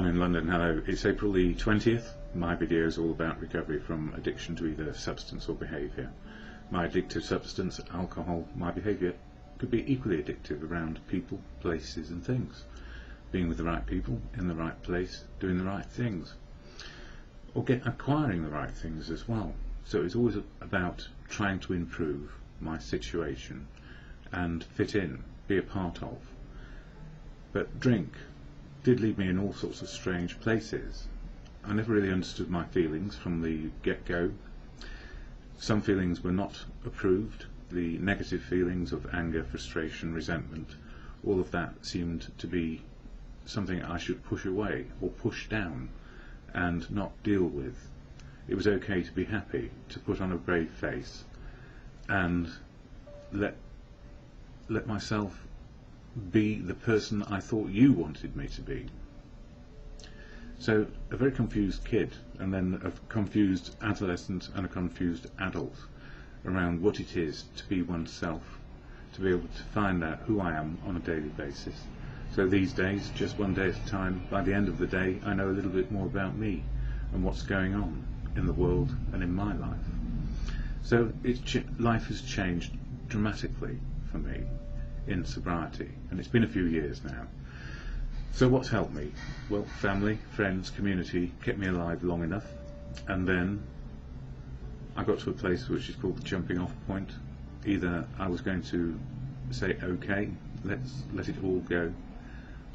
Don in London, hello. It's April the 20th. My video is all about recovery from addiction to either substance or behaviour. My addictive substance, alcohol, my behaviour could be equally addictive around people, places and things. Being with the right people, in the right place, doing the right things. Or acquiring the right things as well. So it's always about trying to improve my situation and fit in, be a part of. But drink did leave me in all sorts of strange places. I never really understood my feelings from the get-go. Some feelings were not approved. The negative feelings of anger, frustration, resentment, all of that seemed to be something I should push away or push down and not deal with. It was okay to be happy, to put on a brave face and let myself be the person I thought you wanted me to be. So a very confused kid, and then a confused adolescent and a confused adult around what it is to be oneself, to be able to find out who I am on a daily basis. So these days, just one day at a time, by the end of the day I know a little bit more about me and what's going on in the world and in my life. So life has changed dramatically for me in sobriety, and it's been a few years now. So what's helped me? Well, family, friends, community kept me alive long enough, and then I got to a place which is called the jumping off point. Either I was going to say, okay, let's let it all go,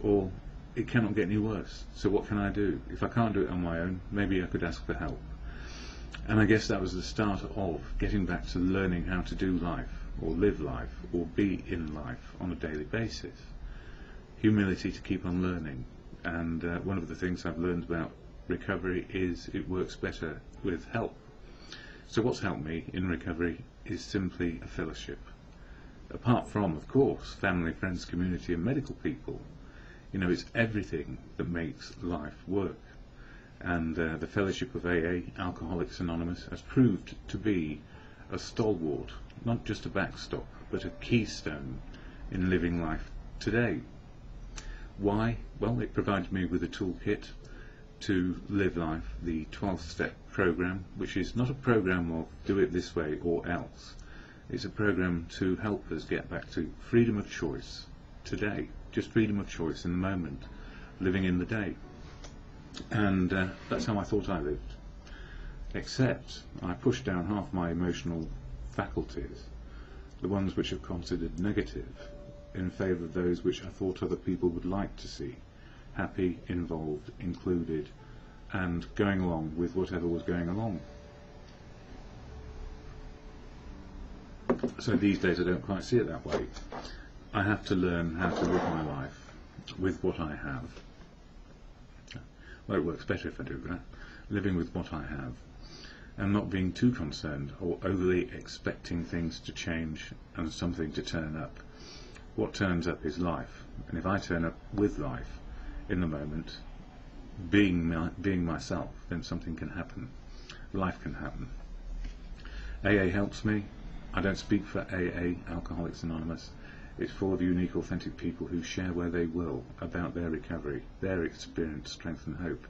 or it cannot get any worse. So what can I do? If I can't do it on my own, maybe I could ask for help. And I guess that was the start of getting back to learning how to do life, or live life, or be in life on a daily basis. Humility to keep on learning, and one of the things I've learned about recovery is it works better with help. So what's helped me in recovery is simply a fellowship. Apart from, of course, family, friends, community and medical people, you know, it's everything that makes life work. And the fellowship of AA, Alcoholics Anonymous, has proved to be a stalwart, not just a backstop, but a keystone in living life today. Why? Well, it provides me with a toolkit to live life, the 12-step program, which is not a program of do it this way or else. It's a program to help us get back to freedom of choice today, just freedom of choice in the moment, living in the day. And that's how I thought I lived, except I pushed down half my emotional faculties, the ones which are considered negative, in favour of those which I thought other people would like to see, happy, involved, included, and going along with whatever was going along. So these days I don't quite see it that way. I have to learn how to live my life with what I have. Well, it works better if I do that, living with what I have, and not being too concerned or overly expecting things to change and something to turn up. What turns up is life, and if I turn up with life in the moment, being myself, then something can happen. Life can happen. AA helps me. I don't speak for AA, Alcoholics Anonymous. It's full of unique, authentic people who share where they will about their recovery, their experience, strength and hope.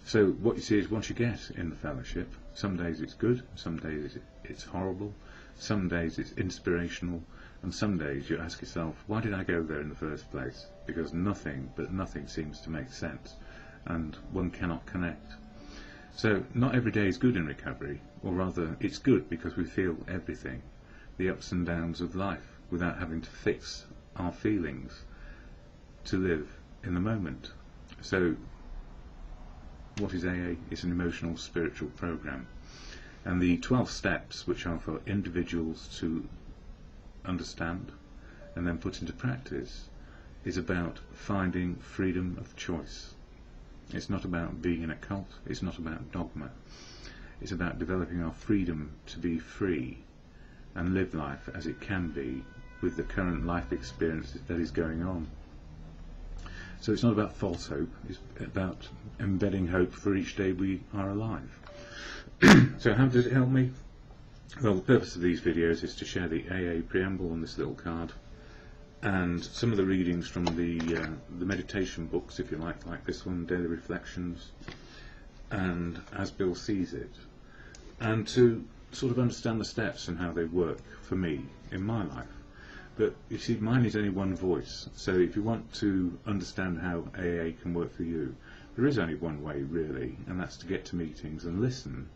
So what you see is what you get in the fellowship. Some days it's good, some days it's horrible, some days it's inspirational, and some days you ask yourself, why did I go there in the first place? Because nothing seems to make sense, and one cannot connect. So not every day is good in recovery, or rather it's good because we feel everything, the ups and downs of life, without having to fix our feelings to live in the moment. So what is AA? It's an emotional spiritual program, and the 12 steps, which are for individuals to understand and then put into practice, is about finding freedom of choice. It's not about being in a cult, it's not about dogma, it's about developing our freedom to be free and live life as it can be with the current life experience that is going on. So it's not about false hope, it's about embedding hope for each day we are alive. So how does it help me? Well, the purpose of these videos is to share the AA preamble on this little card, and some of the readings from the meditation books, if you like this one, Daily Reflections, and As Bill Sees It, and to sort of understand the steps and how they work for me in my life. But you see, mine is only one voice, so if you want to understand how AA can work for you, there is only one way really, and that's to get to meetings and listen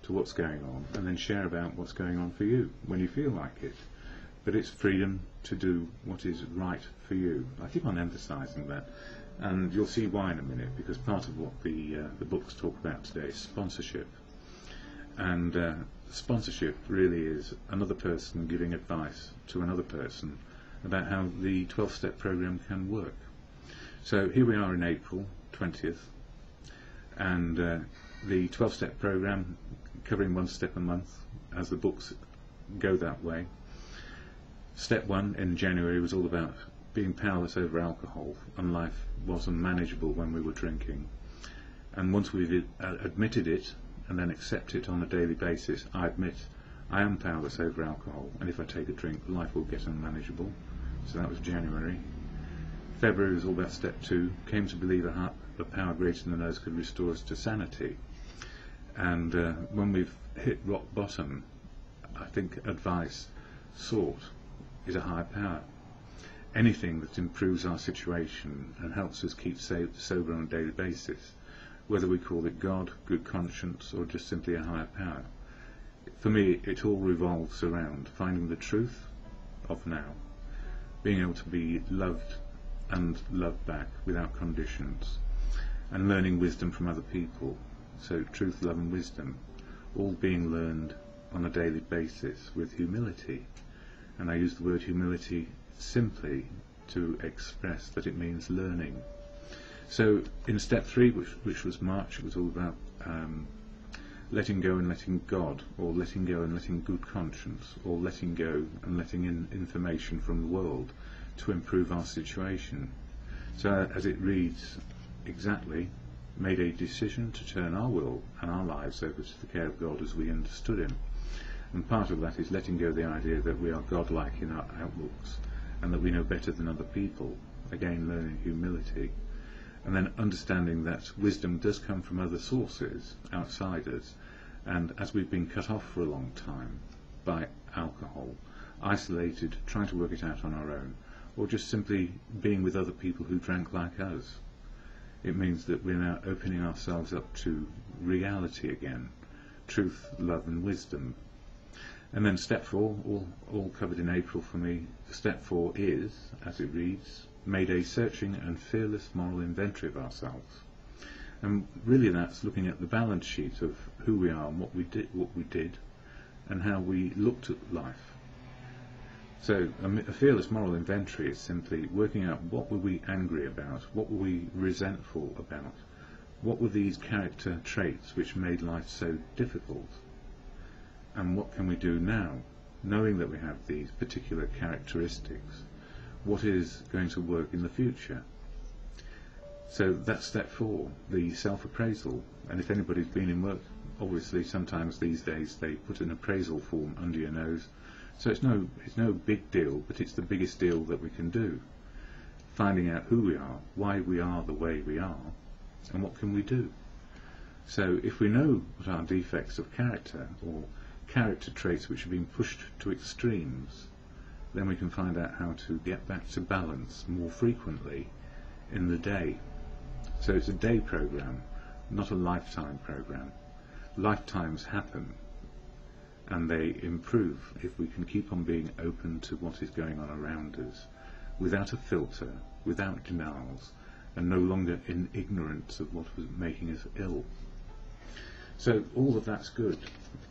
to what's going on, and then share about what's going on for you when you feel like it. But it's freedom to do what is right for you. I keep on emphasising that, and you'll see why in a minute, because part of what the books talk about today is sponsorship. And sponsorship really is another person giving advice to another person about how the 12-step program can work. So here we are in April 20th, and the 12-step program covering one step a month, as the books go that way. Step 1 in January was all about being powerless over alcohol, and life was unmanageable when we were drinking. And once we've admitted it and then accept it on a daily basis, I admit I am powerless over alcohol, and if I take a drink, life will get unmanageable. So that was January. February was all about step 2, came to believe a power greater than us could restore us to sanity. And when we've hit rock bottom, I think advice sought is a higher power. Anything that improves our situation and helps us keep sober on a daily basis, whether we call it God, good conscience, or just simply a higher power. For me, it all revolves around finding the truth of now, being able to be loved and loved back without conditions, and learning wisdom from other people. So truth, love and wisdom, all being learned on a daily basis with humility. And I use the word humility simply to express that it means learning. So in step 3, which was March, it was all about letting go and letting God, or letting go and letting good conscience, or letting go and letting in information from the world to improve our situation. So as it reads exactly, made a decision to turn our will and our lives over to the care of God as we understood him. And part of that is letting go of the idea that we are godlike in our outlooks and that we know better than other people, again learning humility, and then understanding that wisdom does come from other sources outside us, and as we've been cut off for a long time by alcohol, isolated, trying to work it out on our own, or just simply being with other people who drank like us, it means that we're now opening ourselves up to reality again, truth, love and wisdom. And then step 4, all covered in April for me. Step 4 is, as it reads, made a searching and fearless moral inventory of ourselves. And really that's looking at the balance sheet of who we are and what we did and how we looked at life. So a fearless moral inventory is simply working out what were we angry about, what were we resentful about, what were these character traits which made life so difficult, and what can we do now, knowing that we have these particular characteristics, what is going to work in the future. So that's step 4, the self-appraisal. And if anybody's been in work, obviously sometimes these days they put an appraisal form under your nose. So it's no big deal, but it's the biggest deal that we can do. Finding out who we are, why we are the way we are, and what can we do. So if we know what our defects of character, or character traits which have been pushed to extremes, then we can find out how to get back to balance more frequently in the day. So it's a day program, not a lifetime program. Lifetimes happen and they improve if we can keep on being open to what is going on around us, without a filter, without denials, and no longer in ignorance of what was making us ill. So all of that's good.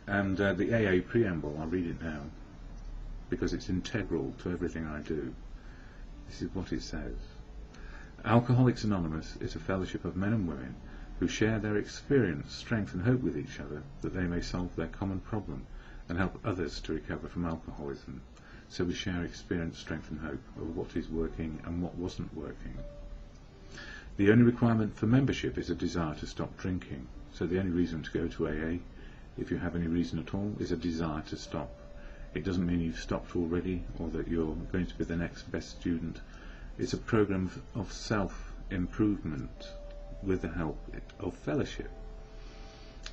And the AA preamble, I'll read it now, because it's integral to everything I do. This is what it says. Alcoholics Anonymous is a fellowship of men and women who share their experience, strength and hope with each other, that they may solve their common problem and help others to recover from alcoholism. So we share experience, strength and hope of what is working and what wasn't working. The only requirement for membership is a desire to stop drinking. So the only reason to go to AA, if you have any reason at all, is a desire to stop. It doesn't mean you've stopped already or that you're going to be the next best student. It's a program of self-improvement with the help of fellowship.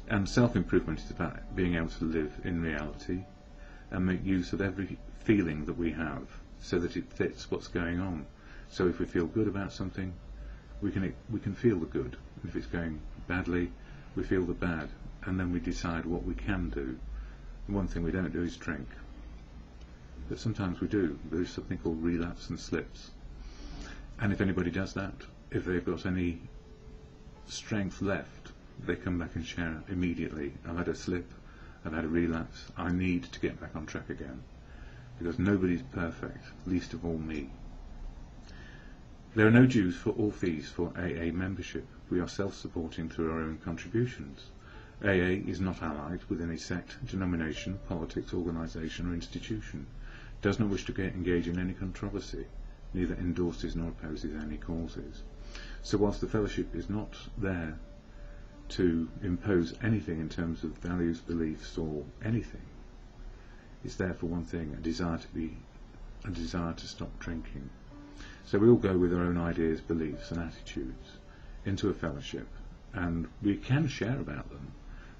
And self-improvement is about being able to live in reality and make use of every feeling that we have so that it fits what's going on. So if we feel good about something, we can feel the good. If it's going badly, we feel the bad, and then we decide what we can do. The one thing we don't do is drink, but sometimes we do. There's something called relapse and slips, and if anybody does that, if they've got any strength left, they come back and share immediately. I've had a slip, I've had a relapse, I need to get back on track again, because nobody's perfect, least of all me. There are no dues or fees for AA membership. We are self-supporting through our own contributions. AA is not allied with any sect, denomination, politics, organisation or institution, does not wish to engage in any controversy, neither endorses nor opposes any causes. So whilst the fellowship is not there to impose anything in terms of values, beliefs or anything, it's there for one thing, a desire to stop drinking. So we all go with our own ideas, beliefs and attitudes into a fellowship, and we can share about them.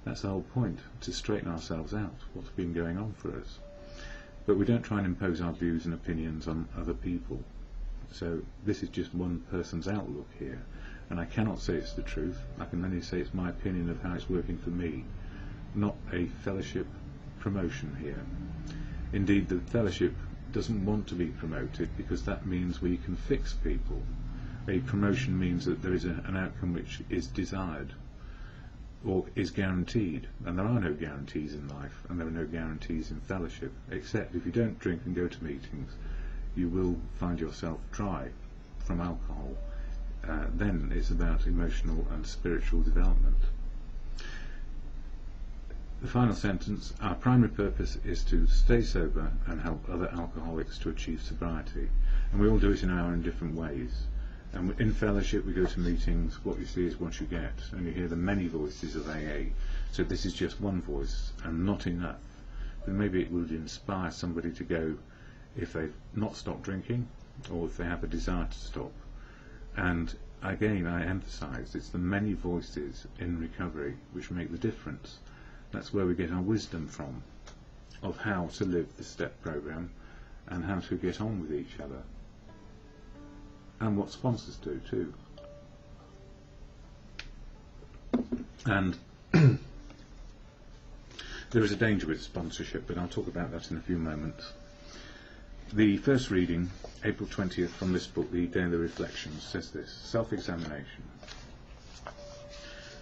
That's the whole point, to straighten ourselves out, what's been going on for us. But we don't try and impose our views and opinions on other people. So this is just one person's outlook here, and I cannot say it's the truth. I can only say it's my opinion of how it's working for me, not a fellowship promotion here. Indeed, the fellowship doesn't want to be promoted because that means we can fix people. A promotion means that there is an outcome which is desired or is guaranteed, and there are no guarantees in life, and there are no guarantees in fellowship, except if you don't drink and go to meetings, you will find yourself dry from alcohol. Then it's about emotional and spiritual development. The final sentence: our primary purpose is to stay sober and help other alcoholics to achieve sobriety, and we all do it in our own different ways. And in fellowship we go to meetings, what you see is what you get, and you hear the many voices of AA. So this is just one voice and not enough, but maybe it would inspire somebody to go if they've not stopped drinking or if they have a desire to stop. And again, I emphasise, it's the many voices in recovery which make the difference. That's where we get our wisdom from, of how to live the STEP program and how to get on with each other, and what sponsors do too. And there is a danger with sponsorship, but I'll talk about that in a few moments. The first reading, April 20th, from this book, The Daily Reflections, says this: self-examination.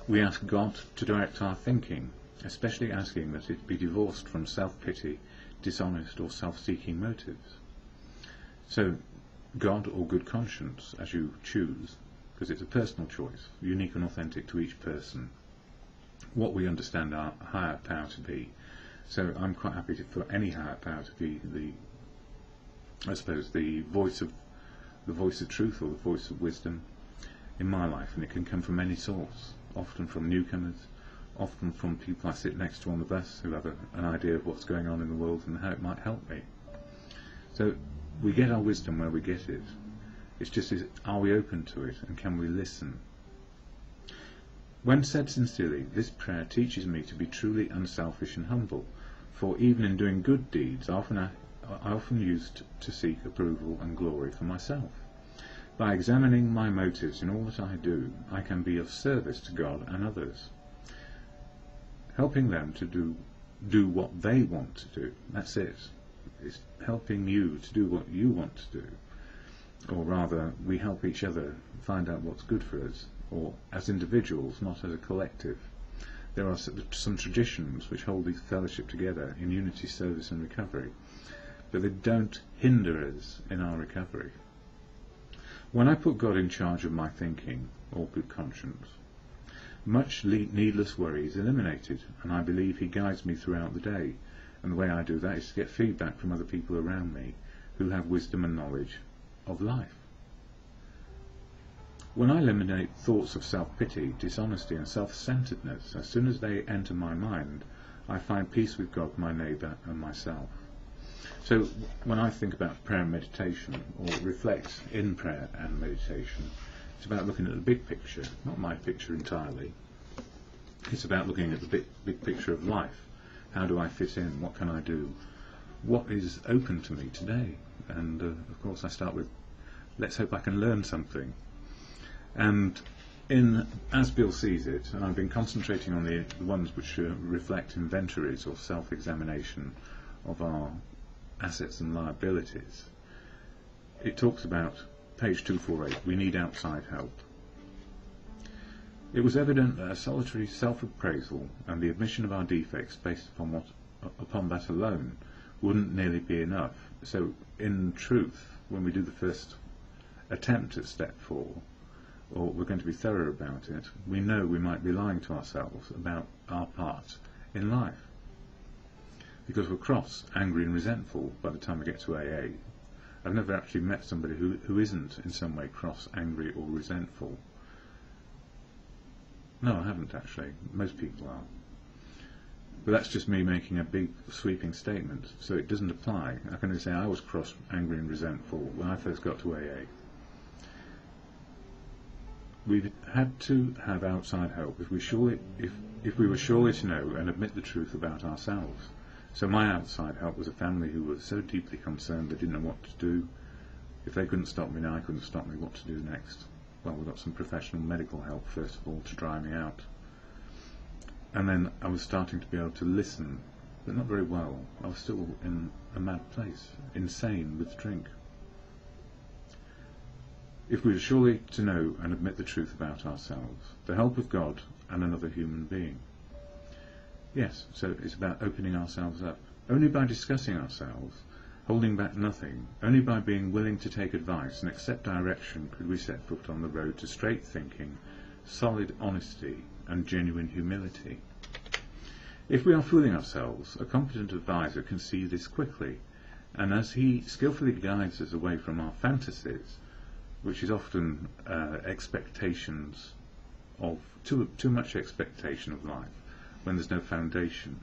We ask God to direct our thinking, especially asking that it be divorced from self-pity, dishonest or self-seeking motives. So God or good conscience, as you choose, because it's a personal choice, unique and authentic to each person, what we understand our higher power to be. So I'm quite happy for any higher power to be the voice of truth or the voice of wisdom in my life, and it can come from any source, often from newcomers, often from people I sit next to on the bus who have an idea of what's going on in the world and how it might help me. So we get our wisdom where we get it. It's just, are we open to it, and can we listen? When said sincerely, this prayer teaches me to be truly unselfish and humble, for even in doing good deeds, I often used to seek approval and glory for myself. By examining my motives in all that I do, I can be of service to God and others, helping them to do what they want to do. That's it. It's helping you to do what you want to do, or rather we help each other find out what's good for us, or as individuals, not as a collective. There are some traditions which hold the fellowship together in unity, service and recovery, but they don't hinder us in our recovery. When I put God in charge of my thinking, or good conscience, much needless worry is eliminated, and I believe He guides me throughout the day, and the way I do that is to get feedback from other people around me who have wisdom and knowledge of life. When I eliminate thoughts of self-pity, dishonesty and self-centeredness, as soon as they enter my mind, I find peace with God, my neighbour and myself. So when I think about prayer and meditation, or reflect in prayer and meditation, it's about looking at the big picture, not my picture entirely. It's about looking at the big picture of life. How do I fit in? What can I do? What is open to me today? And of course I start with, let's hope I can learn something. And as Bill sees it, and I've been concentrating on the ones which reflect inventories or self-examination of our assets and liabilities, it talks about page 248, we need outside help. It was evident that a solitary self-appraisal and the admission of our defects based upon that alone wouldn't nearly be enough. So in truth, when we do the first attempt at step 4, or we're going to be thorough about it, we know we might be lying to ourselves about our part in life. Because we're cross, angry and resentful by the time we get to AA. I've never actually met somebody who isn't in some way cross, angry or resentful. No, I haven't actually. Most people are. But that's just me making a big sweeping statement, so it doesn't apply. I can only say I was cross, angry and resentful when I first got to AA. We've had to have outside help if we were surely to know and admit the truth about ourselves. So my outside help was a family who was so deeply concerned they didn't know what to do. If they couldn't stop me now, I couldn't stop me what to do next. Well, we got some professional medical help first of all to dry me out. And then I was starting to be able to listen, but not very well. I was still in a mad place, insane with drink. If we were surely to know and admit the truth about ourselves, the help of God and another human being. Yes, so it's about opening ourselves up. Only by discussing ourselves, holding back nothing, only by being willing to take advice and accept direction could we set foot on the road to straight thinking, solid honesty and genuine humility. If we are fooling ourselves, a competent advisor can see this quickly, and as he skillfully guides us away from our fantasies, which is often expectations of too much expectation of life when there's no foundation,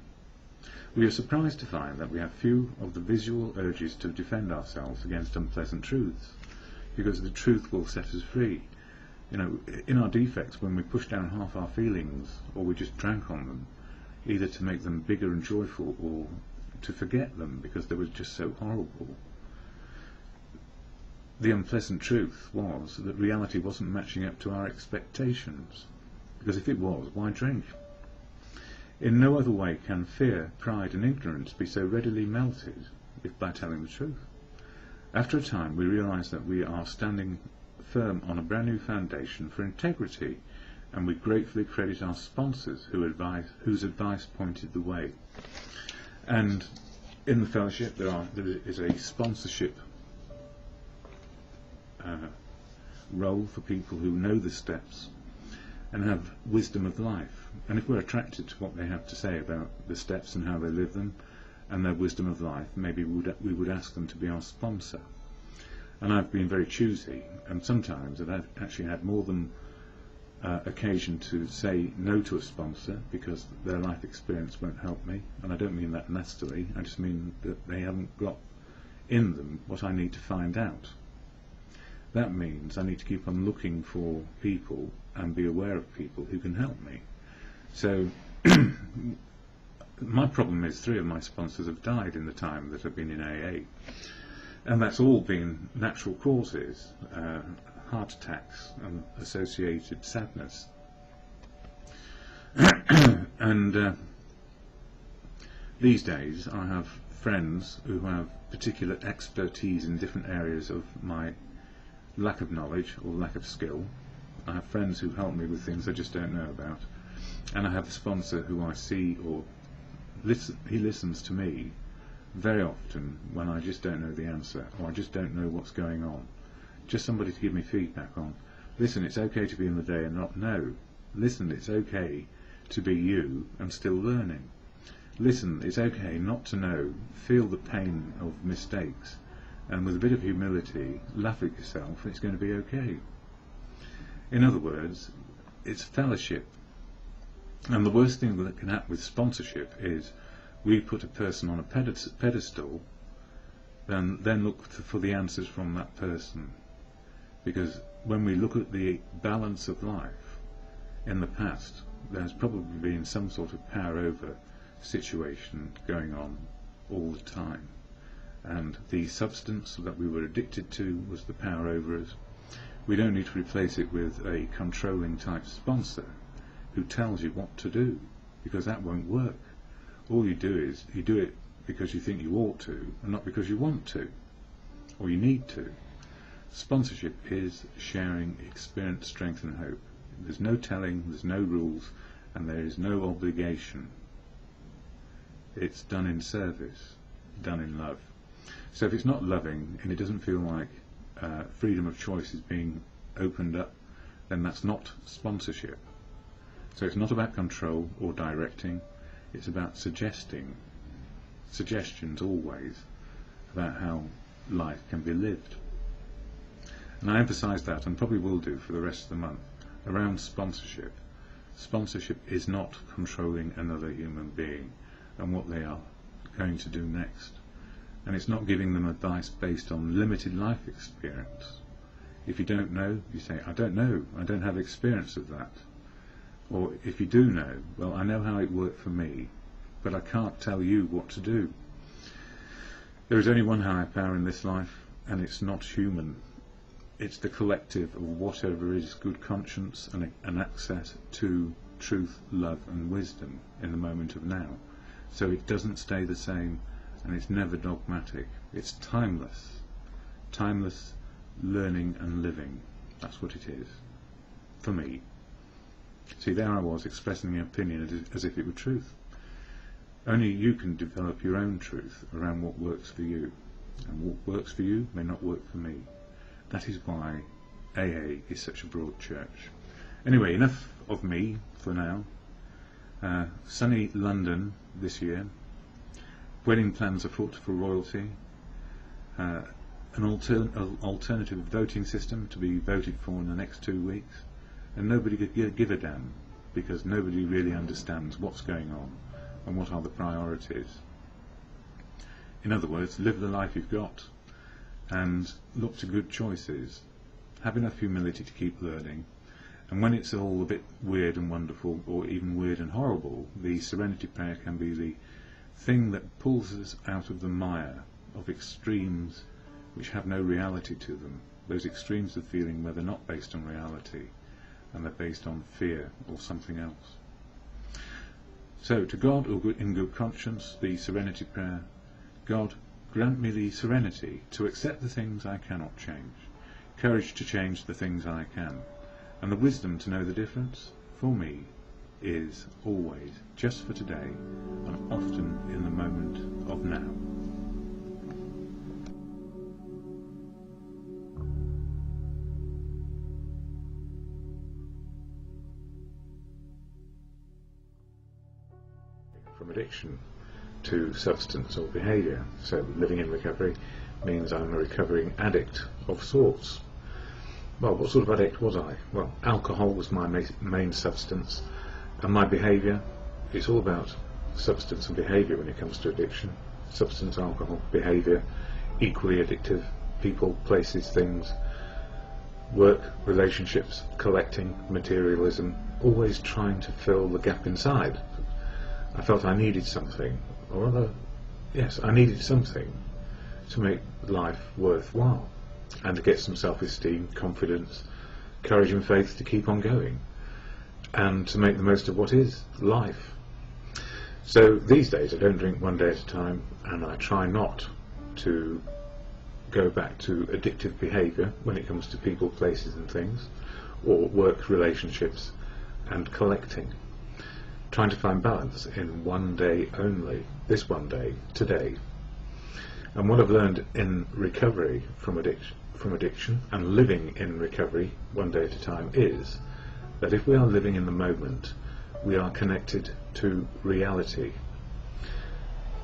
we are surprised to find that we have few of the visual urges to defend ourselves against unpleasant truths, because the truth will set us free. You know, in our defects, when we push down half our feelings, or we just drank on them, either to make them bigger and joyful, or to forget them because they were just so horrible. The unpleasant truth was that reality wasn't matching up to our expectations, because if it was, why drink? In no other way can fear, pride and ignorance be so readily melted if by telling the truth. After a time we realise that we are standing firm on a brand new foundation for integrity, and we gratefully credit our sponsors whose advice pointed the way. And in the fellowship there is a sponsorship role for people who know the steps and have wisdom of life. And if we're attracted to what they have to say about the steps and how they live them and their wisdom of life, maybe we would ask them to be our sponsor. And I've been very choosy, and sometimes I've actually had more than occasion to say no to a sponsor because their life experience won't help me. And I don't mean that nastily, I just mean that they haven't got in them what I need to find out. That means I need to keep on looking for people and be aware of people who can help me. So my problem is 3 of my sponsors have died in the time that I've been in AA, and that's all been natural causes, heart attacks and associated sadness. And these days I have friends who have particular expertise in different areas of my lack of knowledge or lack of skill. I have friends who help me with things I just don't know about, and I have a sponsor who I see, or he listens to me very often when I just don't know the answer, or I just don't know what's going on. Just somebody to give me feedback on, listen, it's okay to be in the day and not know. Listen, it's okay to be you and still learning. Listen, it's okay not to know, feel the pain of mistakes, and with a bit of humility, laugh at yourself, it's going to be okay. In other words, it's fellowship. And the worst thing that can happen with sponsorship is we put a person on a pedestal then look for the answers from that person. Because when we look at the balance of life in the past, there's probably been some sort of power over situation going on all the time, and the substance that we were addicted to was the power over us. We don't need to replace it with a controlling type sponsor who tells you what to do, because that won't work. All you do is you do it because you think you ought to, and not because you want to or you need to. Sponsorship is sharing experience, strength and hope. There's no telling, there's no rules, and there is no obligation. It's done in service, done in love. So if it's not loving and it doesn't feel like freedom of choice is being opened up, then that's not sponsorship. So it's not about control or directing, it's about suggestions always about how life can be lived. And I emphasise that, and probably will do for the rest of the month, around sponsorship. Sponsorship is not controlling another human being and what they are going to do next. And it's not giving them advice based on limited life experience. If you don't know, you say, I don't know, I don't have experience of that. Or if you do know, well, I know how it worked for me, but I can't tell you what to do. There is only one higher power in this life, and it's not human. It's the collective of whatever is good conscience and access to truth, love and wisdom in the moment of now. So it doesn't stay the same, and it's never dogmatic. It's timeless. Timeless learning and living. That's what it is. For me. See, there I was expressing an opinion as if it were truth. Only you can develop your own truth around what works for you. And what works for you may not work for me. That is why AA is such a broad church. Anyway, enough of me for now. Sunny London this year. Wedding plans afoot for royalty. An alternative voting system to be voted for in the next 2 weeks. And nobody could give a damn, because nobody really understands what's going on and what are the priorities. In other words, live the life you've got and look to good choices. Have enough humility to keep learning, and when it's all a bit weird and wonderful, or even weird and horrible, the serenity prayer can be the thing that pulls us out of the mire of extremes which have no reality to them. Those extremes of feeling where they're not based on reality and they're based on fear or something else. So to God, or in good conscience, the serenity prayer: God, grant me the serenity to accept the things I cannot change, courage to change the things I can, and the wisdom to know the difference. For me is always just for today, and often in the moment of now. From addiction to substance or behaviour. So living in recovery means I'm a recovering addict of sorts. Well, what sort of addict was I? Well, alcohol was my main substance, and my behaviour, it's all about substance and behaviour when it comes to addiction. Substance, alcohol, behaviour, equally addictive. People, places, things, work, relationships, collecting, materialism, always trying to fill the gap inside. I felt I needed something, or other, yes, I needed something to make life worthwhile, and to get some self-esteem, confidence, courage and faith to keep on going, and to make the most of what is life. So these days I don't drink one day at a time, and I try not to go back to addictive behaviour when it comes to people, places and things, or work, relationships and collecting. Trying to find balance in one day only, this one day, today. And what I've learned in recovery from addiction and living in recovery one day at a time is that if we are living in the moment, we are connected to reality.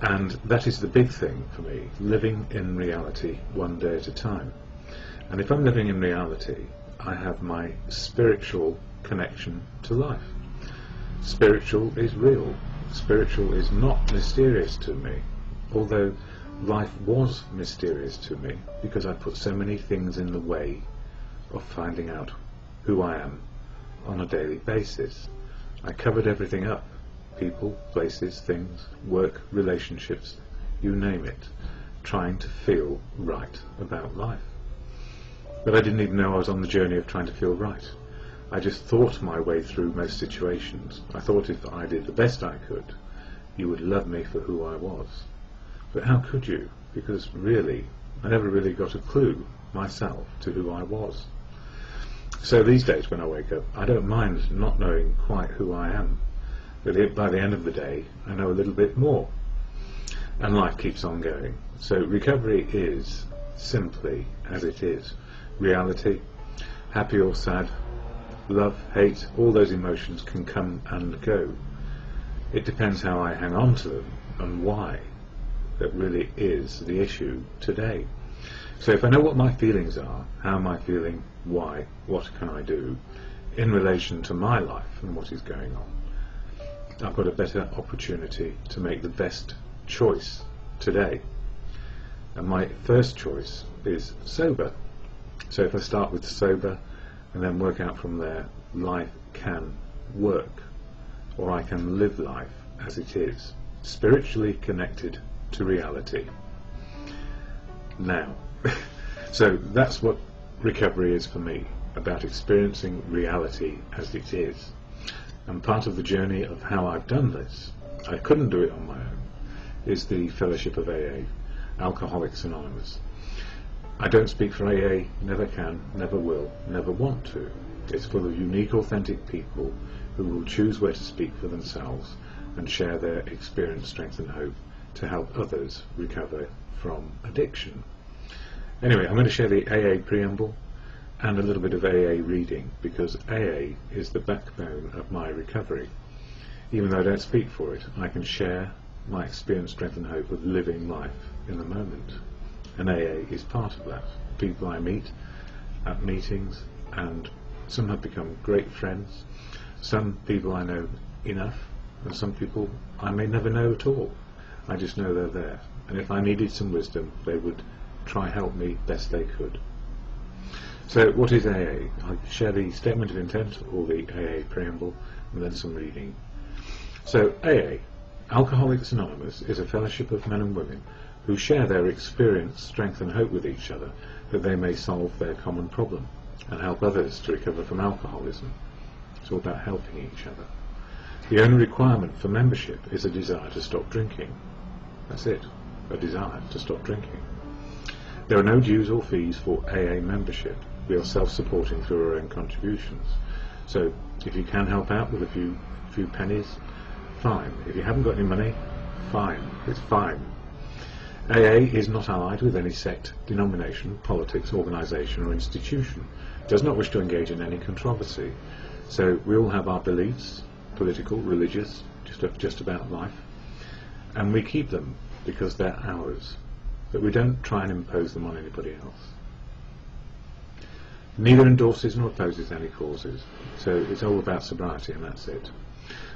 And that is the big thing for me, living in reality one day at a time. And if I'm living in reality, I have my spiritual connection to life. Spiritual is real. Spiritual is not mysterious to me, although life was mysterious to me because I put so many things in the way of finding out who I am on a daily basis. I covered everything up: people, places, things, work, relationships, you name it, trying to feel right about life. But I didn't even know I was on the journey of trying to feel right. I just thought my way through most situations. I thought if I did the best I could, you would love me for who I was. But how could you? Because really, I never really got a clue myself to who I was. So these days when I wake up, I don't mind not knowing quite who I am. But by the end of the day, I know a little bit more. And life keeps on going. So recovery is simply as it is. Reality, happy or sad, love, hate, all those emotions can come and go. It depends how I hang on to them and why. That really is the issue today. So if I know what my feelings are, how am I feeling, why, what can I do in relation to my life and what is going on, I've got a better opportunity to make the best choice today. And my first choice is sober. So if I start with sober and then work out from there, life can work, or I can live life as it is, spiritually connected to reality. Now, so that's what recovery is for me, about experiencing reality as it is. And part of the journey of how I've done this, I couldn't do it on my own, is the fellowship of AA, Alcoholics Anonymous. I don't speak for AA, never can, never will, never want to. It's full of unique, authentic people who will choose where to speak for themselves and share their experience, strength and hope to help others recover from addiction. Anyway, I'm going to share the AA preamble and a little bit of AA reading, because AA is the backbone of my recovery. Even though I don't speak for it, I can share my experience, strength and hope of living life in the moment. And AA is part of that. People I meet at meetings, and some have become great friends. Some people I know enough, and some people I may never know at all. I just know they're there. And if I needed some wisdom, they would try help me best they could. So what is AA? I'll share the statement of intent, or the AA preamble, and then some reading. So AA, Alcoholics Anonymous, is a fellowship of men and women who share their experience, strength and hope with each other, that they may solve their common problem and help others to recover from alcoholism. It's all about helping each other. The only requirement for membership is a desire to stop drinking. That's it, a desire to stop drinking. There are no dues or fees for AA membership. We are self-supporting through our own contributions. So if you can help out with a few pennies, fine. If you haven't got any money, fine. It's fine. AA is not allied with any sect, denomination, politics, organisation or institution. It does not wish to engage in any controversy. So we all have our beliefs, political, religious, just about life, and we keep them because they're ours. But we don't try and impose them on anybody else. Neither endorses nor opposes any causes, so it's all about sobriety, and that's it.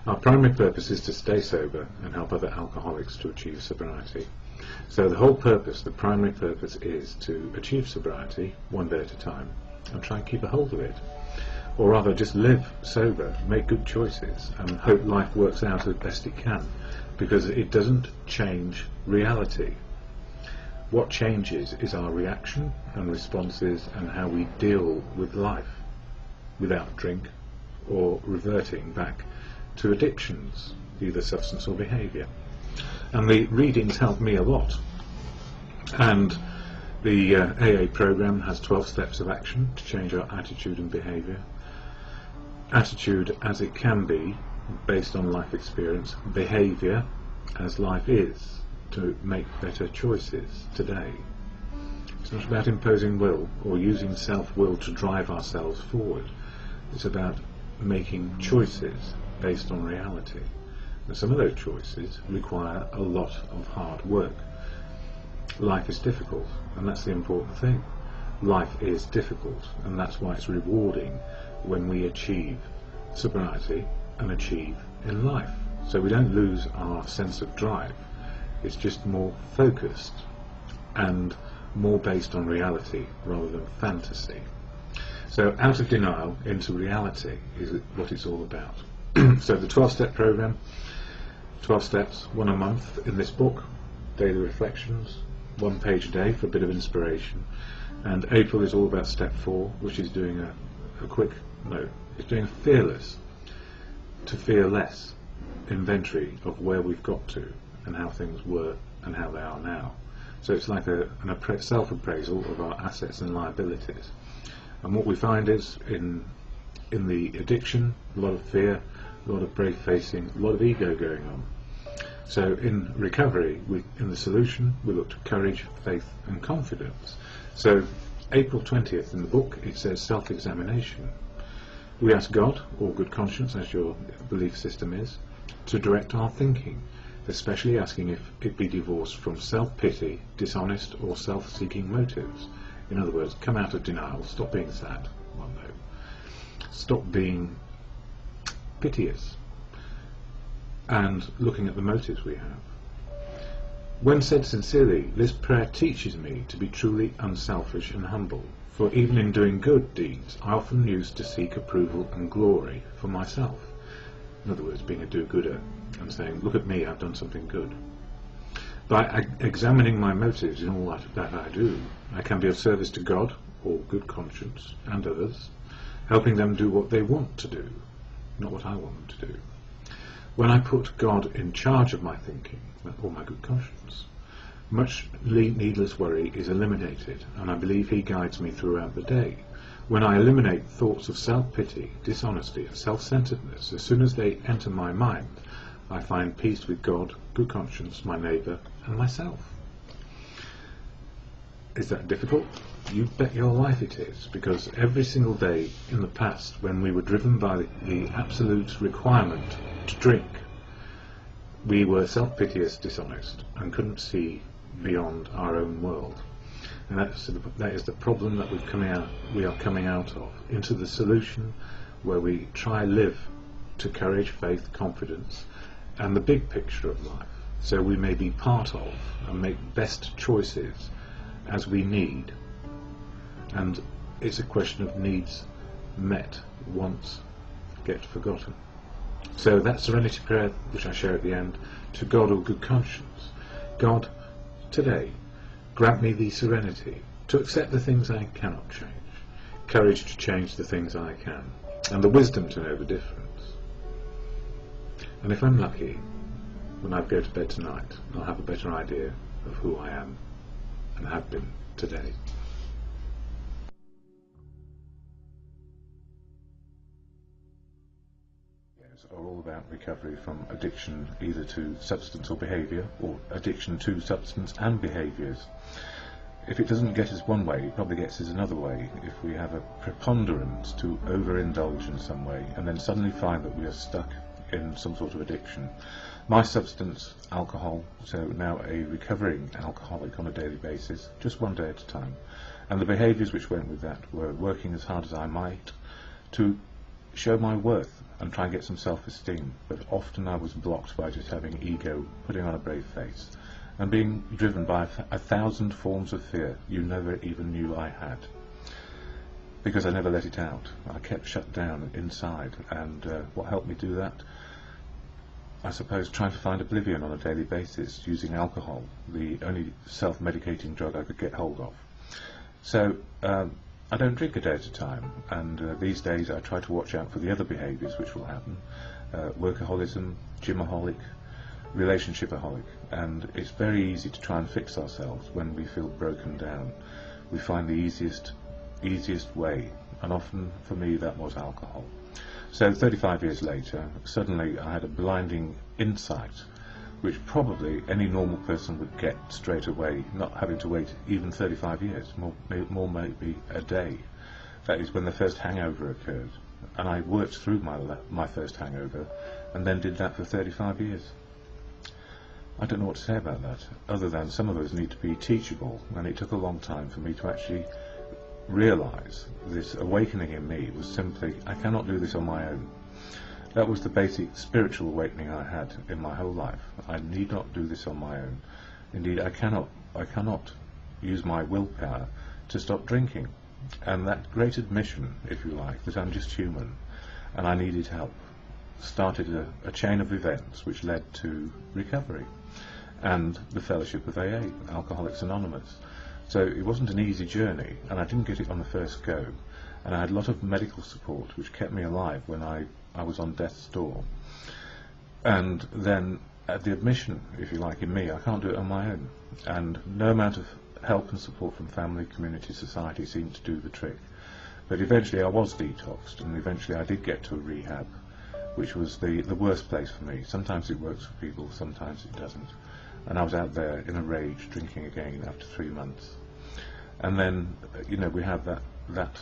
Our primary purpose is to stay sober and help other alcoholics to achieve sobriety. So the whole purpose, the primary purpose, is to achieve sobriety one day at a time and try and keep a hold of it. Or rather, just live sober, make good choices, and hope life works out as best it can, because it doesn't change reality. What changes is our reaction and responses and how we deal with life without drink or reverting back to addictions, either substance or behaviour. And the readings help me a lot. And the AA program has 12 steps of action to change our attitude and behaviour. Attitude as it can be, based on life experience. Behaviour as life is, to make better choices today. It's not about imposing will or using self-will to drive ourselves forward. It's about making choices based on reality. And some of those choices require a lot of hard work. Life is difficult, and that's the important thing. Life is difficult, and that's why it's rewarding when we achieve sobriety and achieve in life. So we don't lose our sense of drive. It's just more focused and more based on reality rather than fantasy. So out of denial into reality is what it's all about. So the 12-step program, 12 steps, one a month in this book, daily reflections, 1 page a day for a bit of inspiration. And April is all about step 4, which is doing it's doing a fearless to fear less inventory of where we've got to and how things were and how they are now. So it's like an self-appraisal of our assets and liabilities. And what we find is in the addiction, a lot of fear, a lot of brave facing, a lot of ego going on. So in recovery, in the solution, we look to courage, faith and confidence. So April 20th in the book, it says self-examination. We ask God, or good conscience, as your belief system is, to direct our thinking, especially asking if it be divorced from self-pity, dishonest or self-seeking motives. In other words, come out of denial, stop being sad, stop being piteous, and looking at the motives we have. When said sincerely, this prayer teaches me to be truly unselfish and humble, for even in doing good deeds, I often used to seek approval and glory for myself. In other words, being a do-gooder and saying, look at me, I've done something good. By examining my motives in all that I do, I can be of service to God, or good conscience, and others, helping them do what they want to do, not what I want them to do. When I put God in charge of my thinking, or my good conscience, much needless worry is eliminated, and I believe He guides me throughout the day. When I eliminate thoughts of self-pity, dishonesty and self-centeredness, as soon as they enter my mind, I find peace with God, good conscience, my neighbour and myself. Is that difficult? You bet your life it is, because every single day in the past, when we were driven by the absolute requirement to drink, we were self-piteous, dishonest and couldn't see beyond our own world. And that is the problem that we are coming out of, into the solution where we try live to courage, faith, confidence and the big picture of life, so we may be part of and make best choices as we need. And it's a question of needs met, wants get forgotten. So that serenity prayer, which I share at the end, to God or good conscience. God, today, grant me the serenity to accept the things I cannot change, courage to change the things I can, and the wisdom to know the difference. And if I'm lucky, when I go to bed tonight, I'll have a better idea of who I am and have been today. Are all about recovery from addiction either to substance or behaviour, or addiction to substance and behaviours. If it doesn't get us one way, it probably gets us another way. If we have a preponderance to overindulge in some way and then suddenly find that we are stuck in some sort of addiction. My substance, alcohol, so now a recovering alcoholic on a daily basis, just one day at a time. And the behaviours which went with that were working as hard as I might to show my worth and try and get some self-esteem, but often I was blocked by just having ego, putting on a brave face, and being driven by 1,000 forms of fear you never even knew I had. Because I never let it out. I kept shut down inside, and what helped me do that? I suppose trying to find oblivion on a daily basis using alcohol, the only self-medicating drug I could get hold of. So I don't drink a day at a time, and these days I try to watch out for the other behaviours which will happen. Workaholism, gymaholic, relationshipaholic, and it's very easy to try and fix ourselves when we feel broken down. We find the easiest way, and often for me that was alcohol. So 35 years later, suddenly I had a blinding insight which probably any normal person would get straight away, not having to wait even 35 years, more maybe a day. That is when the first hangover occurred, and I worked through my first hangover and then did that for 35 years. I don't know what to say about that, other than some of us need to be teachable, and it took a long time for me to actually realise this awakening in me was simply, I cannot do this on my own. That was the basic spiritual awakening I had in my whole life. I need not do this on my own. Indeed, I cannot use my willpower to stop drinking. And that great admission, if you like, that I'm just human and I needed help, started a chain of events which led to recovery and the fellowship of AA, Alcoholics Anonymous. So it wasn't an easy journey, and I didn't get it on the first go, and I had a lot of medical support which kept me alive when I was on death's door. And then at the admission, if you like, in me, I can't do it on my own, and no amount of help and support from family, community, society seemed to do the trick. But eventually I was detoxed, and eventually I did get to a rehab, which was the worst place for me. Sometimes it works for people, sometimes it doesn't. And I was out there in a rage, drinking again after 3 months. And then, you know, we have that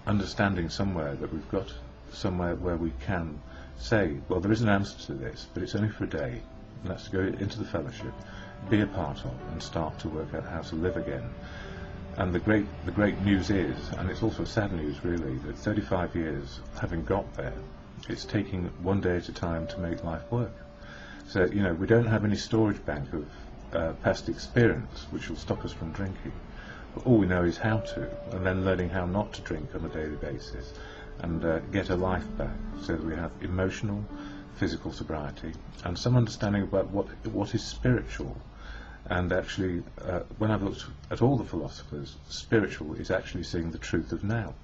understanding somewhere that we've got somewhere where we can say, well, there is an answer to this, but it's only for a day. And that's to go into the fellowship, be a part of, and start to work out how to live again. And the great news is, and it's also sad news really, that 35 years having got there, it's taking one day at a time to make life work. So, you know, we don't have any storage bank of past experience which will stop us from drinking. But all we know is how to, and then learning how not to drink on a daily basis, and get a life back, so that we have emotional, physical sobriety, and some understanding about what is spiritual. And actually, when I've looked at all the philosophers, spiritual is actually seeing the truth of now,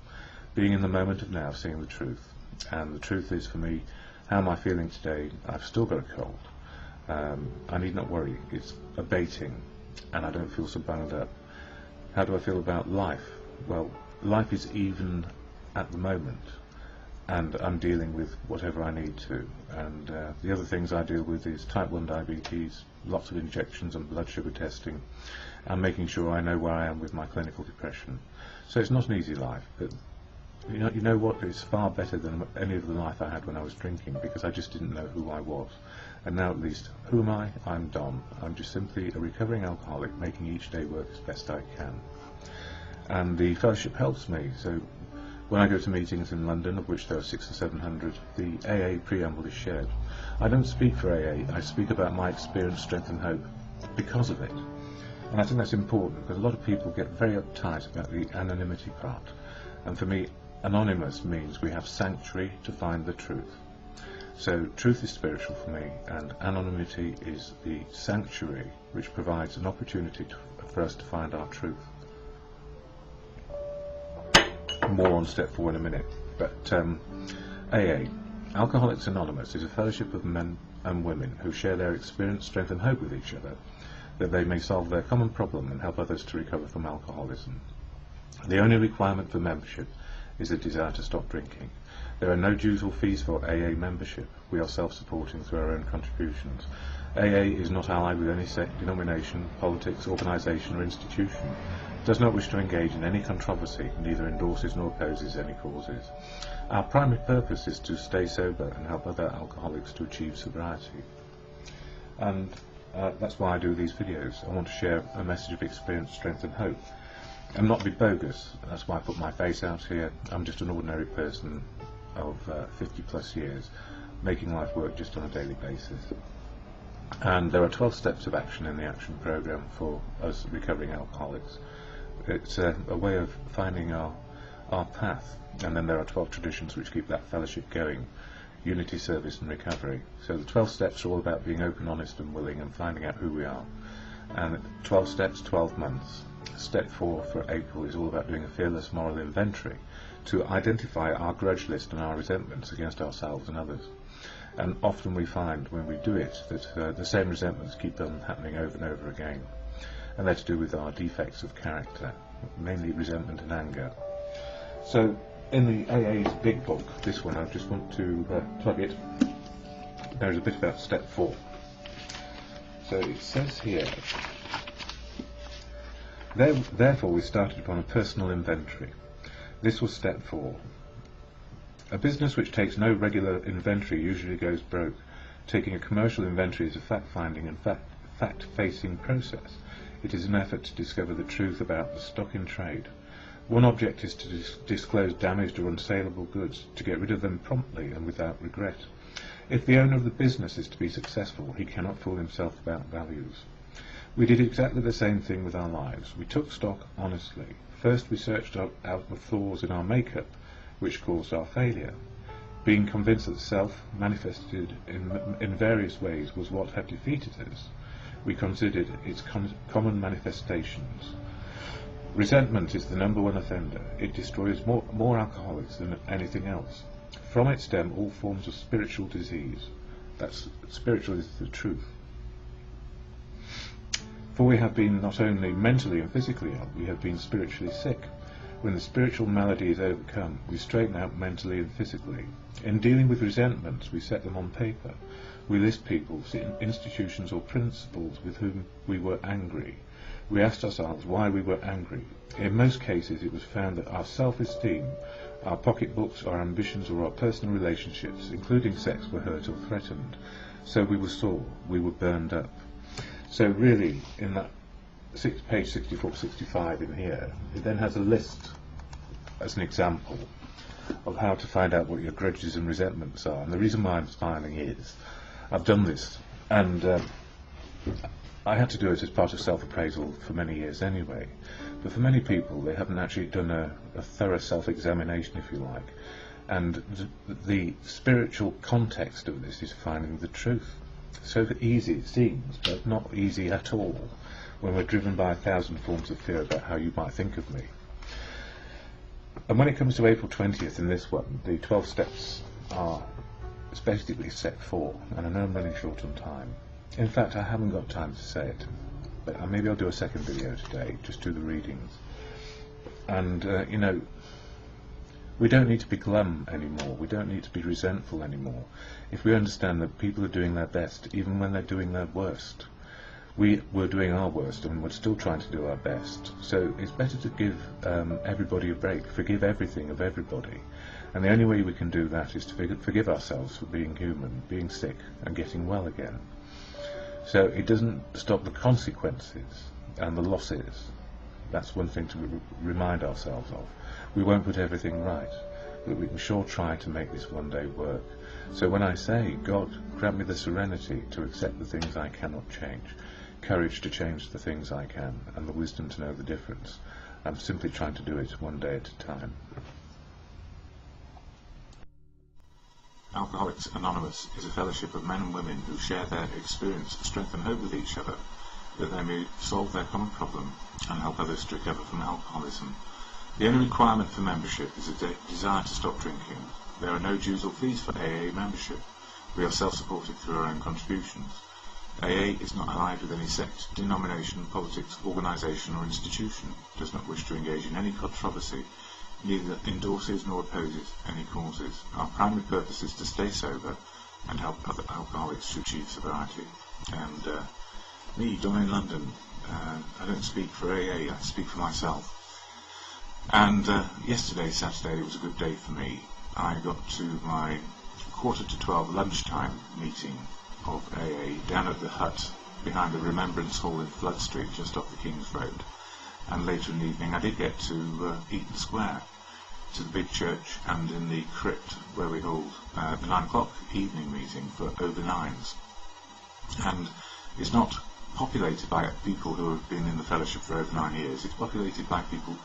being in the moment of now, seeing the truth. And the truth is, for me, how am I feeling today? I've still got a cold. I need not worry, it's abating, and I don't feel so bunged up. How do I feel about life? Well, life is even at the moment, and I'm dealing with whatever I need to. And the other things I deal with is type 1 diabetes, lots of injections and blood sugar testing, and making sure I know where I am with my clinical depression. So it's not an easy life, but you know what? It's far better than any of the life I had when I was drinking, because I just didn't know who I was. And now at least, who am I? I'm Don. I'm just simply a recovering alcoholic, making each day work as best I can. And the fellowship helps me. So when I go to meetings in London, of which there are 600 or 700, the AA preamble is shared. I don't speak for AA, I speak about my experience, strength and hope because of it. And I think that's important, because a lot of people get very uptight about the anonymity part. And for me, anonymous means we have sanctuary to find the truth. So truth is spiritual for me, and anonymity is the sanctuary which provides an opportunity for us to find our truth. More on step 4 in a minute. But AA, Alcoholics Anonymous, is a fellowship of men and women who share their experience, strength and hope with each other, that they may solve their common problem and help others to recover from alcoholism. The only requirement for membership is a desire to stop drinking. There are no dues or fees for AA membership. We are self-supporting through our own contributions. AA is not allied with any sect, denomination, politics, organisation or institution. It does not wish to engage in any controversy, neither endorses nor opposes any causes. Our primary purpose is to stay sober and help other alcoholics to achieve sobriety. And that's why I do these videos. I want to share a message of experience, strength and hope, and not be bogus. That's why I put my face out here. I'm just an ordinary person of 50 plus years, making life work just on a daily basis. And there are 12 steps of action in the action program for us recovering alcoholics. It's a way of finding our path, and then there are 12 traditions which keep that fellowship going: unity, service and recovery. So the 12 steps are all about being open, honest and willing, and finding out who we are. And 12 steps, 12 months. Step 4 for April is all about doing a fearless moral inventory to identify our grudge list and our resentments against ourselves and others. And often we find when we do it that the same resentments keep on happening over and over again. And they're to do with our defects of character, mainly resentment and anger. So in the AA's big book, this one, I just want to plug it. There's a bit about step 4. So it says here, therefore we started upon a personal inventory. This was step 4. A business which takes no regular inventory usually goes broke. Taking a commercial inventory is a fact-finding and fact-facing process. It is an effort to discover the truth about the stock in trade. One object is to disclose damaged or unsaleable goods, to get rid of them promptly and without regret. If the owner of the business is to be successful, he cannot fool himself about values. We did exactly the same thing with our lives. We took stock honestly. First we searched out the flaws in our makeup, which caused our failure. Being convinced that self, manifested in various ways, was what had defeated us, we considered its common manifestations. Resentment is the #1 offender. It destroys more alcoholics than anything else. From it stem all forms of spiritual disease. Spiritual is the truth. For we have been not only mentally and physically ill, we have been spiritually sick. When the spiritual malady is overcome, we straighten out mentally and physically. In dealing with resentments, we set them on paper. We list people, institutions or principles with whom we were angry. We asked ourselves why we were angry. In most cases it was found that our self-esteem, our pocketbooks, our ambitions or our personal relationships, including sex, were hurt or threatened. So we were sore, we were burned up. So really, in that page 64-65 in here, it then has a list as an example of how to find out what your grudges and resentments are. And the reason why I'm smiling is, I've done this, and I had to do it as part of self-appraisal for many years anyway. But for many people, they haven't actually done a thorough self-examination, if you like. And the spiritual context of this is finding the truth. So easy it seems, but not easy at all, when we're driven by 1,000 forms of fear about how you might think of me. And when it comes to April 20th in this one, the 12 steps are basically step 4, and I know I'm running short on time. In fact, I haven't got time to say it, but maybe I'll do a second video today, just do the readings. And, you know, we don't need to be glum anymore, we don't need to be resentful anymore. If we understand that people are doing their best, even when they're doing their worst. We're doing our worst and we're still trying to do our best. So it's better to give everybody a break, forgive everything of everybody. And the only way we can do that is to forgive ourselves for being human, being sick and getting well again. So it doesn't stop the consequences and the losses. That's one thing to remind ourselves of. We won't put everything right, but we can sure try to make this one day work. So when I say, God, grant me the serenity to accept the things I cannot change, courage to change the things I can, and the wisdom to know the difference, I'm simply trying to do it one day at a time. Alcoholics Anonymous is a fellowship of men and women who share their experience, strength and hope with each other, that they may solve their common problem and help others to recover from alcoholism. The only requirement for membership is a desire to stop drinking. There are no dues or fees for AA membership. We are self-supported through our own contributions. AA is not allied with any sect, denomination, politics, organisation or institution, does not wish to engage in any controversy, neither endorses nor opposes any causes. Our primary purpose is to stay sober and help other alcoholics to achieve sobriety. And me, DonInLondon, I don't speak for AA, I speak for myself. And yesterday, Saturday, it was a good day for me. I got to my 11:45 lunchtime meeting of AA down at the hut behind the Remembrance Hall in Flood Street, just off the King's Road. And later in the evening I did get to Eaton Square, to the big church and in the crypt where we hold the 9 o'clock evening meeting for over 9s. And it's not populated by people who have been in the fellowship for over 9 years, it's populated by people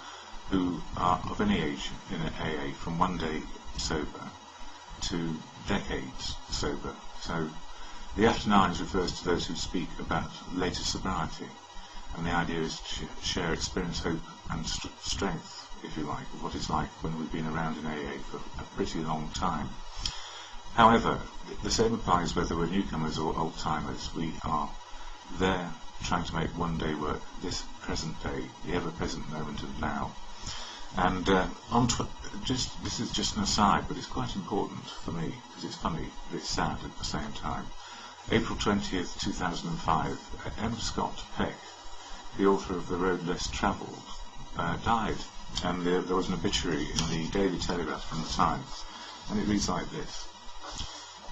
who are of any age in AA, from one day sober to decades sober. So the after 9s refers to those who speak about later sobriety, and the idea is to share experience, hope and strength, if you like, of what it's like when we've been around in AA for a pretty long time. However, the same applies whether we're newcomers or old-timers. We are there trying to make one day work, this present day, the ever-present moment of now. And this is just an aside, but it's quite important for me, because it's funny, but it's sad at the same time. April 20th, 2005, M. Scott Peck, the author of The Road Less Travelled, died. And there was an obituary in the Daily Telegraph from the Times, and it reads like this.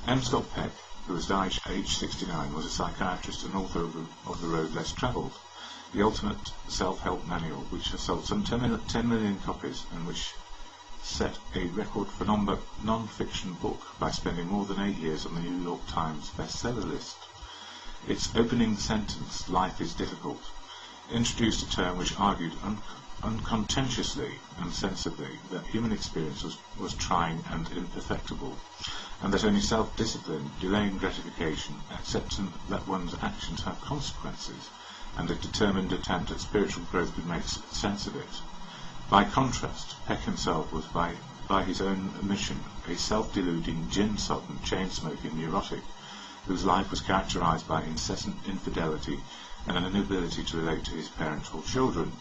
M. Scott Peck, who has died aged 69, was a psychiatrist and author of The Road Less Travelled, the ultimate self-help manual, which has sold some 10 million copies and which set a record for non-fiction book by spending more than 8 years on the New York Times bestseller list. Its opening sentence, "Life is difficult," introduced a term which argued uncontentiously and sensibly that human experience was trying and imperfectible, and that only self-discipline, delaying gratification, accepting that one's actions have consequences, and a determined attempt at spiritual growth would make sense of it. By contrast, Peck himself was, by his own admission, a self-deluding, gin-sodden, chain-smoking neurotic, whose life was characterized by incessant infidelity and an inability to relate to his parents or children.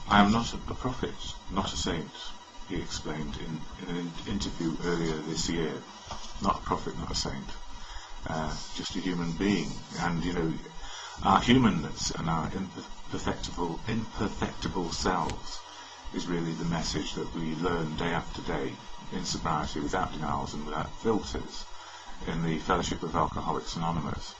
"I am not a prophet, not a saint," he explained in an interview earlier this year. Not a prophet, not a saint, just a human being. And, you know, our humanness and our imperfectible selves is really the message that we learn day after day in sobriety, without denials and without filters, in the Fellowship of Alcoholics Anonymous.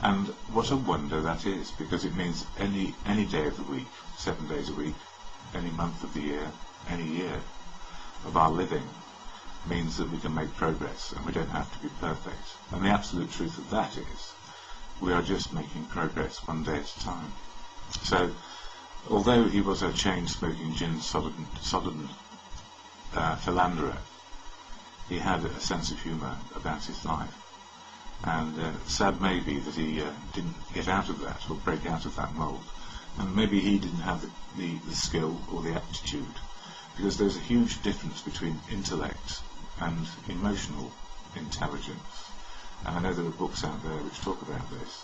And what a wonder that is, because it means any day of the week, 7 days a week, any month of the year, any year of our living, means that we can make progress and we don't have to be perfect. And the absolute truth of that is we are just making progress one day at a time. So, although he was a chain-smoking, gin-sodden philanderer, he had a sense of humour about his life. And sad maybe that he didn't get out of that, or break out of that mould. And maybe he didn't have the skill or the aptitude, because there's a huge difference between intellect and emotional intelligence. And I know there are books out there which talk about this.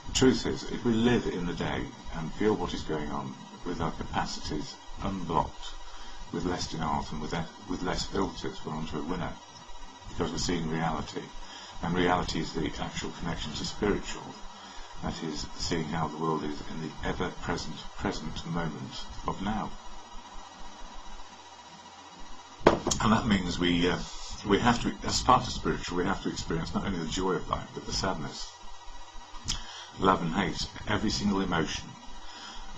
The truth is, if we live in the day and feel what is going on with our capacities unblocked, with less denials and with less filters, we're onto a winner, because we're seeing reality. And reality is the actual connection to spiritual. That is, seeing how the world is in the ever-present moment of now. And that means we have to, as part of spiritual, we have to experience not only the joy of life, but the sadness, love and hate, every single emotion.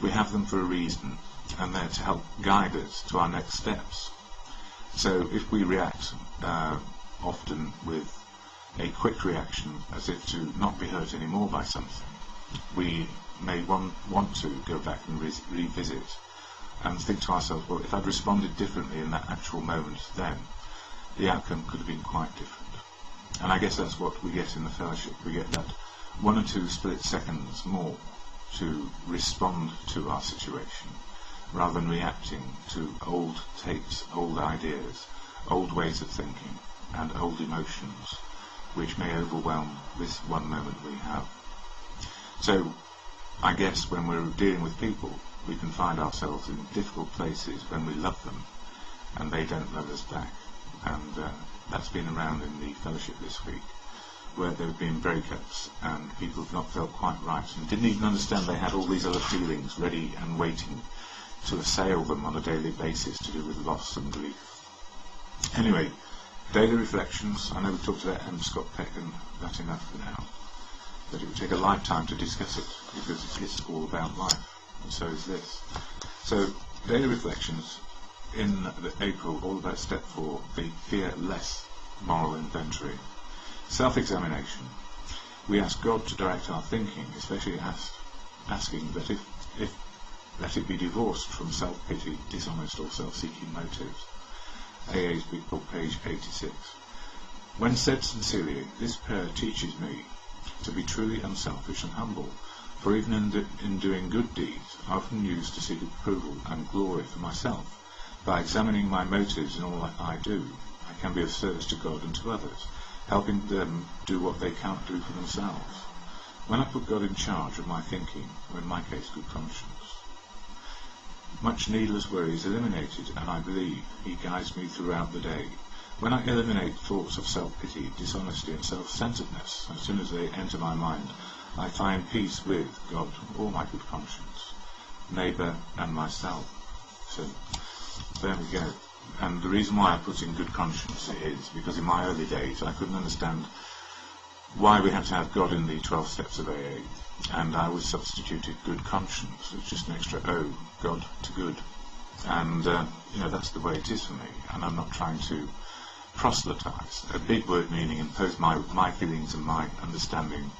We have them for a reason, and they're to help guide us to our next steps. So if we react often with a quick reaction, as if to not be hurt anymore by something, we may want to go back and revisit and think to ourselves, well, if I'd responded differently in that actual moment then, the outcome could have been quite different. And I guess that's what we get in the fellowship. We get that 1 or 2 split seconds more to respond to our situation, rather than reacting to old tapes, old ideas, old ways of thinking, and old emotions, which may overwhelm this one moment we have. So, I guess when we're dealing with people, we can find ourselves in difficult places when we love them, and they don't love us back. And that's been around in the fellowship this week, where there have been breakups, and people have not felt quite right, and didn't even understand they had all these other feelings ready and waiting to assail them on a daily basis to do with loss and grief. Anyway, daily reflections. I know we talked about M. Scott Peck, and that's enough for now. But it would take a lifetime to discuss it, because it is all about life, and so is this. So, daily reflections in April, all about step 4, the fear less moral inventory. Self-examination. We ask God to direct our thinking, especially asking that if let it be divorced from self-pity, dishonest or self-seeking motives. AA's Big Book, page 86. When said sincerely, this prayer teaches me to be truly unselfish and humble, for even in doing good deeds, I often used to seek approval and glory for myself. By examining my motives in all that I do, I can be of service to God and to others, helping them do what they can't do for themselves. When I put God in charge of my thinking, or in my case, good conscience, much needless worry is eliminated, and I believe He guides me throughout the day. When I eliminate thoughts of self-pity, dishonesty and self-centeredness, as soon as they enter my mind, I find peace with God or my good conscience, neighbour and myself. So, there we go. And the reason why I put in good conscience is because in my early days I couldn't understand why we had to have God in the 12 steps of AA, and I always substituted good conscience. It's just an extra O, God to good. And, that's the way it is for me, and I'm not trying to proselytize, a big word meaning impose my feelings and my understanding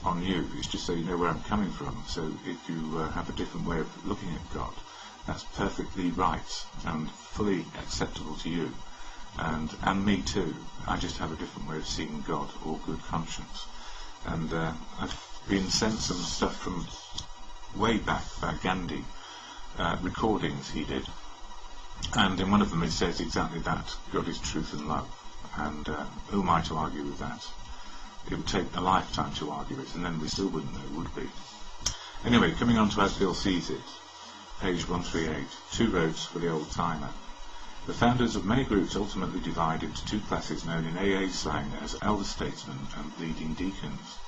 on you. It's just so you know where I'm coming from. So if you have a different way of looking at God, that's perfectly right and fully acceptable to you, and me too. I just have a different way of seeing God or good conscience. And I've been sent some stuff from way back about Gandhi, recordings he did, and in one of them it says exactly that: God is truth and love. And who am I to argue with that? It would take a lifetime to argue it, and then we still wouldn't know, would we? Anyway, coming on to As Bill Sees It, page 138, two roads for the old-timer. The founders of many groups ultimately divide into two classes known in AA slang as elder statesmen and leading deacons.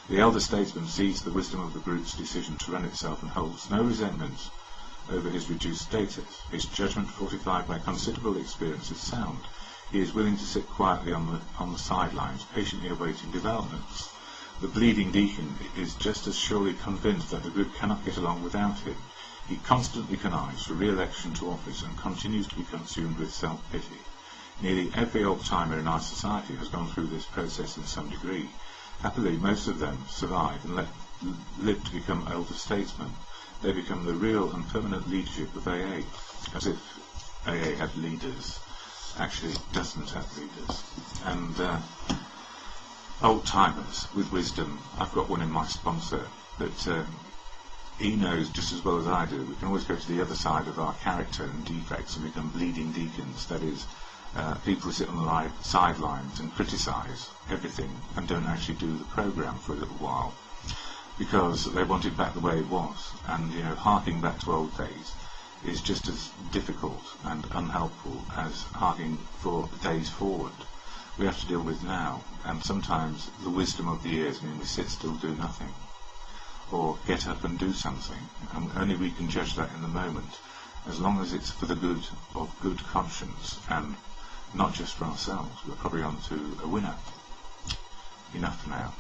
The elder statesman sees the wisdom of the group's decision to run itself and holds no resentment over his reduced status. His judgment, fortified by considerable experience, is sound. He is willing to sit quietly on the sidelines, patiently awaiting developments. The bleeding deacon is just as surely convinced that the group cannot get along without him. He constantly connives for re-election to office and continues to be consumed with self-pity. Nearly every old-timer in our society has gone through this process in some degree. Happily, most of them survive and live to become elder statesmen. They become the real and permanent leadership of AA, as if AA had leaders. Actually, it doesn't have leaders. And old-timers with wisdom. I've got one in my sponsor that he knows just as well as I do. We can always go to the other side of our character and defects and become bleeding deacons. That is, people who sit on the sidelines and criticise everything and don't actually do the programme for a little while because they want it back the way it was. And, you know, harking back to old days is just as difficult and unhelpful as harking for days forward. We have to deal with now, and sometimes the wisdom of the years mean we sit still, do nothing, or get up and do something, and only we can judge that in the moment, as long as it's for the good of good conscience and not just for ourselves. We're probably on to a winner. Enough for now.